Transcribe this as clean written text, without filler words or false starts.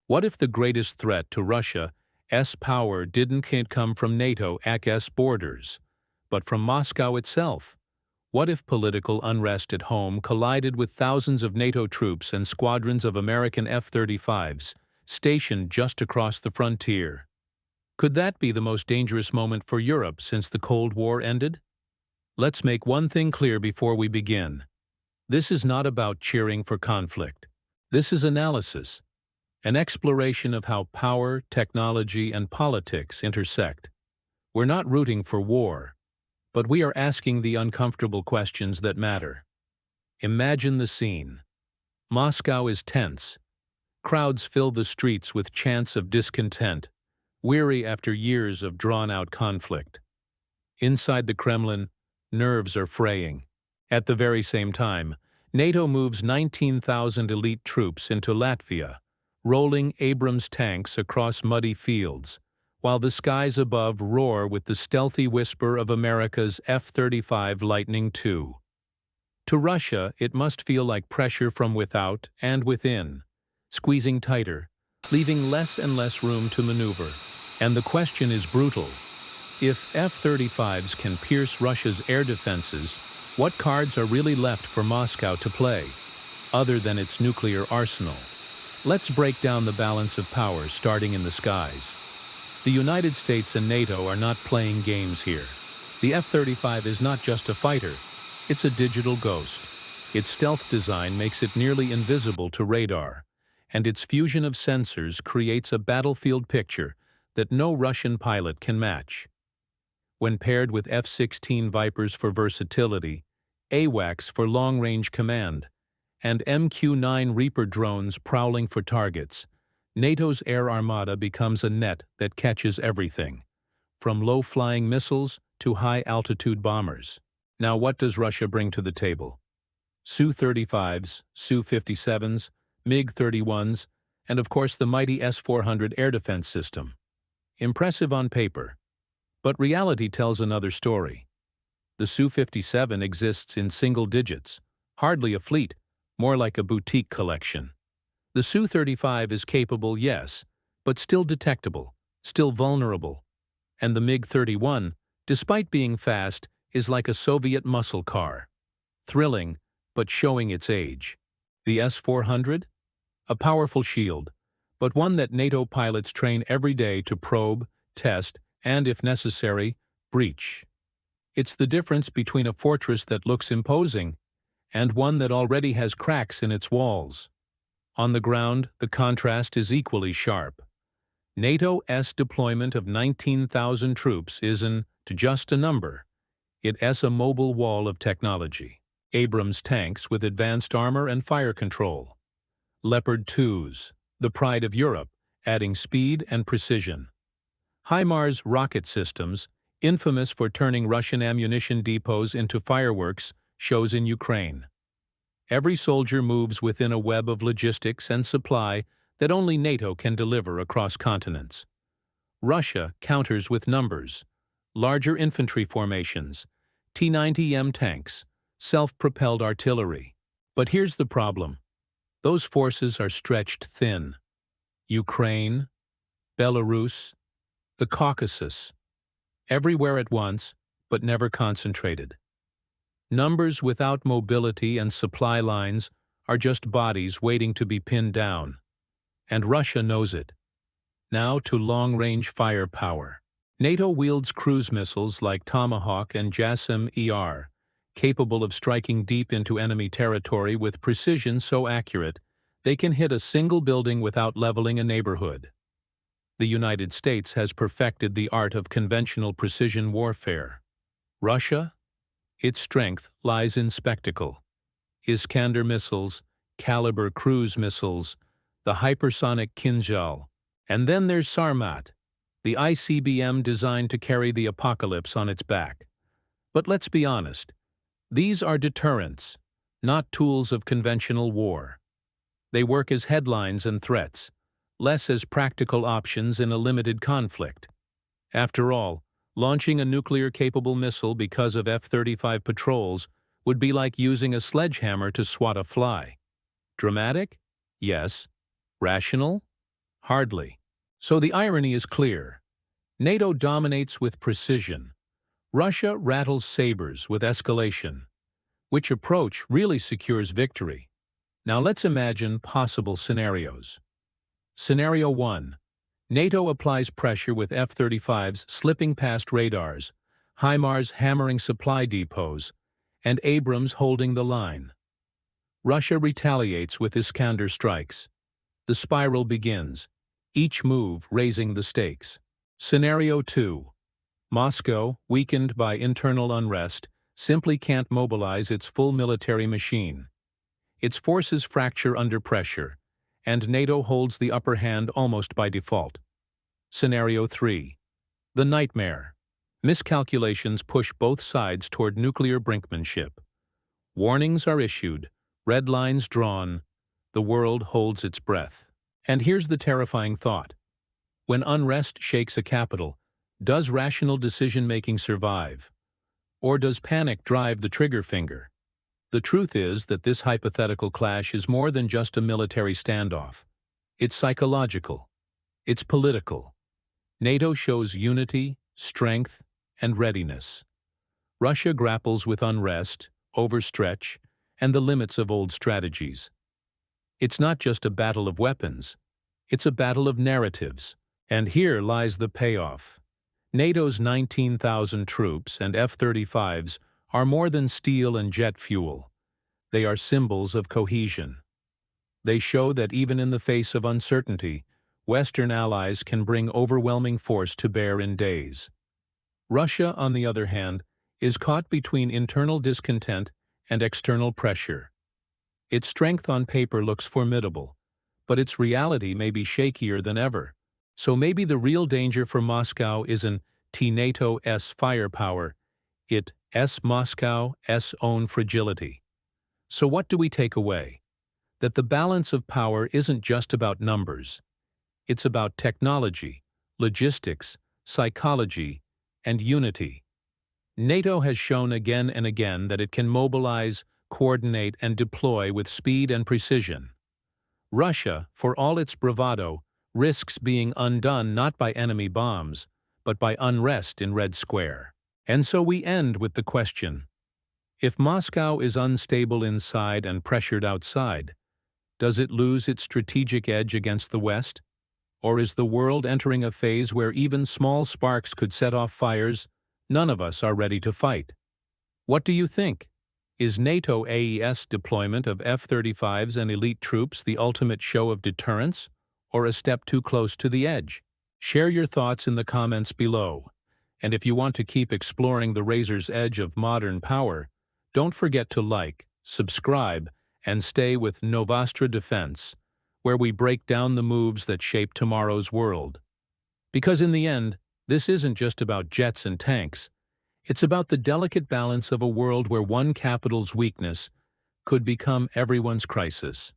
What if the greatest threat to Russia's power didn't come from NATO's borders, but from Moscow itself? What if political unrest at home collided with thousands of NATO troops and squadrons of American F-35s stationed just across the frontier? Could that be the most dangerous moment for Europe since the Cold War ended? Let's make one thing clear before we begin. This is not about cheering for conflict. This is analysis, an exploration of how power, technology, and politics intersect. We're not rooting for war, but we are asking the uncomfortable questions that matter. Imagine the scene. Moscow is tense. Crowds fill the streets with chants of discontent, weary after years of drawn-out conflict. Inside the Kremlin, nerves are fraying. At the very same time, NATO moves 19,000 elite troops into Latvia, rolling Abrams tanks across muddy fields, while the skies above roar with the stealthy whisper of America's F-35 Lightning II. To Russia, it must feel like pressure from without and within, squeezing tighter, leaving less and less room to maneuver. And the question is brutal. If F-35s can pierce Russia's air defenses, what cards are really left for Moscow to play, other than its nuclear arsenal? Let's break down the balance of power starting in the skies. The United States and NATO are not playing games here. The F-35 is not just a fighter, it's a digital ghost. Its stealth design makes it nearly invisible to radar, and its fusion of sensors creates a battlefield picture that no Russian pilot can match. When paired with F-16 Vipers for versatility, AWACS for long-range command, and MQ-9 Reaper drones prowling for targets, NATO's air armada becomes a net that catches everything, from low-flying missiles to high-altitude bombers. Now what does Russia bring to the table? Su-35s, Su-57s, MiG-31s, and of course the mighty S-400 air defense system. Impressive on paper, but reality tells another story. The Su-57 exists in single digits, hardly a fleet, more like a boutique collection. The Su-35 is capable, yes, but still detectable, still vulnerable. And the MiG-31, despite being fast, is like a Soviet muscle car. Thrilling, but showing its age. The S-400? A powerful shield, but one that NATO pilots train every day to probe, test, and, if necessary, breach. It's the difference between a fortress that looks imposing and one that already has cracks in its walls. On the ground, the contrast is equally sharp. NATO's deployment of 19,000 troops isn't just a number. It's a mobile wall of technology. Abrams tanks with advanced armor and fire control. Leopard 2s, the pride of Europe, adding speed and precision. HIMARS rocket systems, infamous for turning Russian ammunition depots into fireworks, shows in Ukraine. Every soldier moves within a web of logistics and supply that only NATO can deliver across continents. Russia counters with numbers, larger infantry formations, T-90M tanks, self-propelled artillery. But here's the problem. Those forces are stretched thin. Ukraine, Belarus, the Caucasus, everywhere at once, but never concentrated. Numbers without mobility and supply lines are just bodies waiting to be pinned down. And Russia knows it. Now to long-range firepower. NATO wields cruise missiles like Tomahawk and JASSM-ER, capable of striking deep into enemy territory with precision so accurate they can hit a single building without leveling a neighborhood. The United States has perfected the art of conventional precision warfare. Russia? Its strength lies in spectacle. Iskander missiles, Kalibr cruise missiles, the hypersonic Kinzhal. And then there's Sarmat, the ICBM designed to carry the apocalypse on its back. But let's be honest, these are deterrents, not tools of conventional war. They work as headlines and threats, less as practical options in a limited conflict. After all, launching a nuclear-capable missile because of F-35 patrols would be like using a sledgehammer to swat a fly. Dramatic? Yes. Rational? Hardly. So the irony is clear. NATO dominates with precision. Russia rattles sabers with escalation. Which approach really secures victory? Now let's imagine possible scenarios. Scenario 1. NATO applies pressure with F-35s slipping past radars, HIMARS hammering supply depots, and Abrams holding the line. Russia retaliates with Iskander strikes. The spiral begins, each move raising the stakes. Scenario 2. Moscow, weakened by internal unrest, simply can't mobilize its full military machine. Its forces fracture under pressure, and NATO holds the upper hand almost by default. Scenario 3. The nightmare. Miscalculations push both sides toward nuclear brinkmanship. Warnings are issued, red lines drawn, the world holds its breath. And here's the terrifying thought. When unrest shakes a capital, does rational decision-making survive? Or does panic drive the trigger finger? The truth is that this hypothetical clash is more than just a military standoff. It's psychological. It's political. NATO shows unity, strength, and readiness. Russia grapples with unrest, overstretch, and the limits of old strategies. It's not just a battle of weapons. It's a battle of narratives. And here lies the payoff. NATO's 19,000 troops and F-35s are more than steel and jet fuel. They are symbols of cohesion. They show that even in the face of uncertainty, Western allies can bring overwhelming force to bear in days. Russia, on the other hand, is caught between internal discontent and external pressure. Its strength on paper looks formidable, but its reality may be shakier than ever. So maybe the real danger for Moscow isn't NATO's firepower, it's Moscow's own fragility. So what do we take away? That the balance of power isn't just about numbers. It's about technology, logistics, psychology, and unity. NATO has shown again and again that it can mobilize, coordinate, and deploy with speed and precision. Russia, for all its bravado, risks being undone not by enemy bombs, but by unrest in Red Square. And so we end with the question: if Moscow is unstable inside and pressured outside, does it lose its strategic edge against the West? Or is the world entering a phase where even small sparks could set off fires none of us are ready to fight? What do you think? Is NATO's deployment of F-35s and elite troops the ultimate show of deterrence, or a step too close to the edge? Share your thoughts in the comments below. And if you want to keep exploring the razor's edge of modern power, don't forget to like, subscribe, and stay with Novastra Defense, where we break down the moves that shape tomorrow's world. Because in the end, this isn't just about jets and tanks. It's about the delicate balance of a world where one capital's weakness could become everyone's crisis.